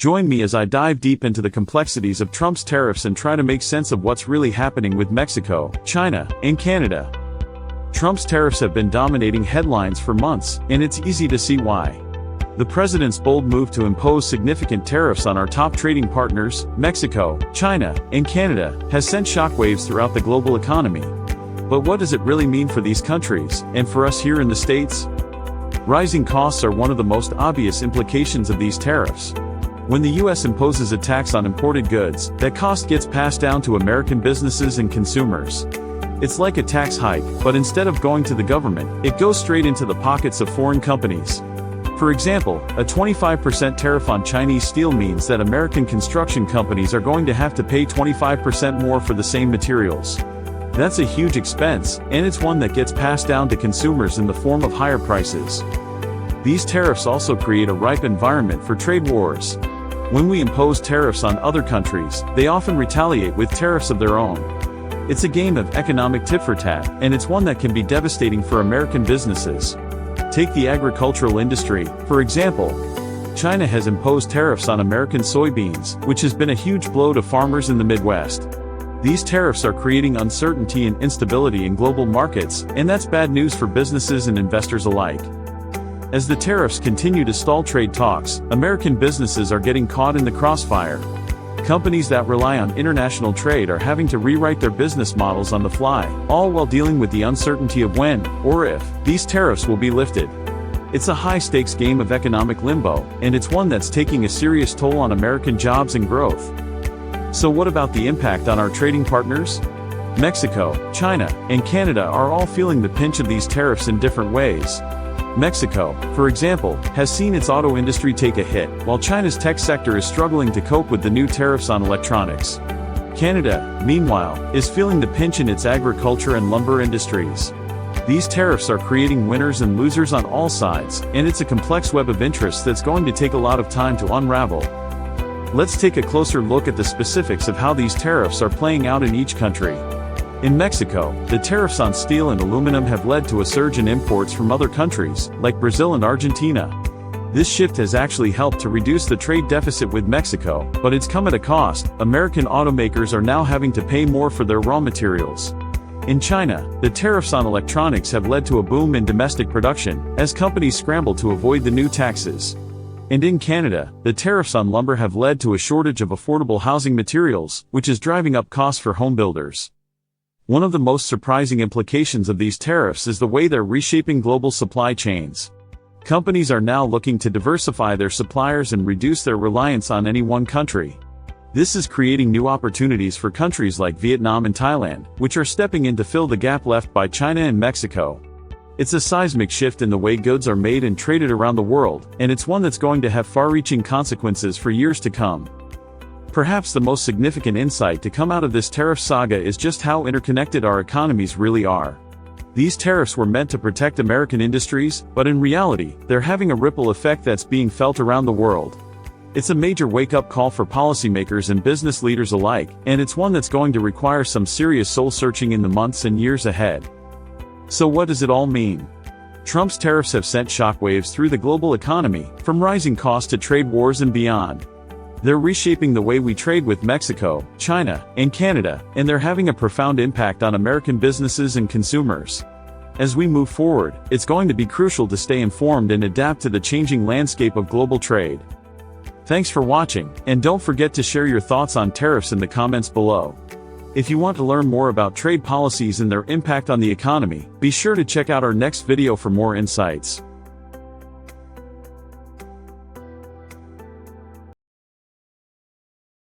Join me as I dive deep into the complexities of Trump's tariffs and try to make sense of what's really happening with Mexico, China, and Canada. Trump's tariffs have been dominating headlines for months, and it's easy to see why. The president's bold move to impose significant tariffs on our top trading partners, Mexico, China, and Canada, has sent shockwaves throughout the global economy. But what does it really mean for these countries, and for us here in the States? Rising costs are one of the most obvious implications of these tariffs. When the U.S. imposes a tax on imported goods, that cost gets passed down to American businesses and consumers. It's like a tax hike, but instead of going to the government, it goes straight into the pockets of foreign companies. For example, a 25% tariff on Chinese steel means that American construction companies are going to have to pay 25% more for the same materials. That's a huge expense, and it's one that gets passed down to consumers in the form of higher prices. These tariffs also create a ripe environment for trade wars. When we impose tariffs on other countries, they often retaliate with tariffs of their own. It's a game of economic tit-for-tat, and it's one that can be devastating for American businesses. Take the agricultural industry, for example. China has imposed tariffs on American soybeans, which has been a huge blow to farmers in the Midwest. These tariffs are creating uncertainty and instability in global markets, and that's bad news for businesses and investors alike. As the tariffs continue to stall trade talks, American businesses are getting caught in the crossfire. Companies that rely on international trade are having to rewrite their business models on the fly, all while dealing with the uncertainty of when, or if, these tariffs will be lifted. It's a high-stakes game of economic limbo, and it's one that's taking a serious toll on American jobs and growth. So what about the impact on our trading partners? Mexico, China, and Canada are all feeling the pinch of these tariffs in different ways. Mexico, for example, has seen its auto industry take a hit, while China's tech sector is struggling to cope with the new tariffs on electronics. Canada, meanwhile, is feeling the pinch in its agriculture and lumber industries. These tariffs are creating winners and losers on all sides, and it's a complex web of interests that's going to take a lot of time to unravel. Let's take a closer look at the specifics of how these tariffs are playing out in each country. In Mexico, the tariffs on steel and aluminum have led to a surge in imports from other countries, like Brazil and Argentina. This shift has actually helped to reduce the trade deficit with Mexico, but it's come at a cost. American automakers are now having to pay more for their raw materials. In China, the tariffs on electronics have led to a boom in domestic production, as companies scramble to avoid the new taxes. And in Canada, the tariffs on lumber have led to a shortage of affordable housing materials, which is driving up costs for home builders. One of the most surprising implications of these tariffs is the way they're reshaping global supply chains. Companies are now looking to diversify their suppliers and reduce their reliance on any one country. This is creating new opportunities for countries like Vietnam and Thailand, which are stepping in to fill the gap left by China and Mexico. It's a seismic shift in the way goods are made and traded around the world, and it's one that's going to have far-reaching consequences for years to come. Perhaps the most significant insight to come out of this tariff saga is just how interconnected our economies really are. These tariffs were meant to protect American industries, but in reality, they're having a ripple effect that's being felt around the world. It's a major wake-up call for policymakers and business leaders alike, and it's one that's going to require some serious soul-searching in the months and years ahead. So what does it all mean? Trump's tariffs have sent shockwaves through the global economy, from rising costs to trade wars and beyond. They're reshaping the way we trade with Mexico, China, and Canada, and they're having a profound impact on American businesses and consumers. As we move forward, it's going to be crucial to stay informed and adapt to the changing landscape of global trade. Thanks for watching, and don't forget to share your thoughts on tariffs in the comments below. If you want to learn more about trade policies and their impact on the economy, be sure to check out our next video for more insights.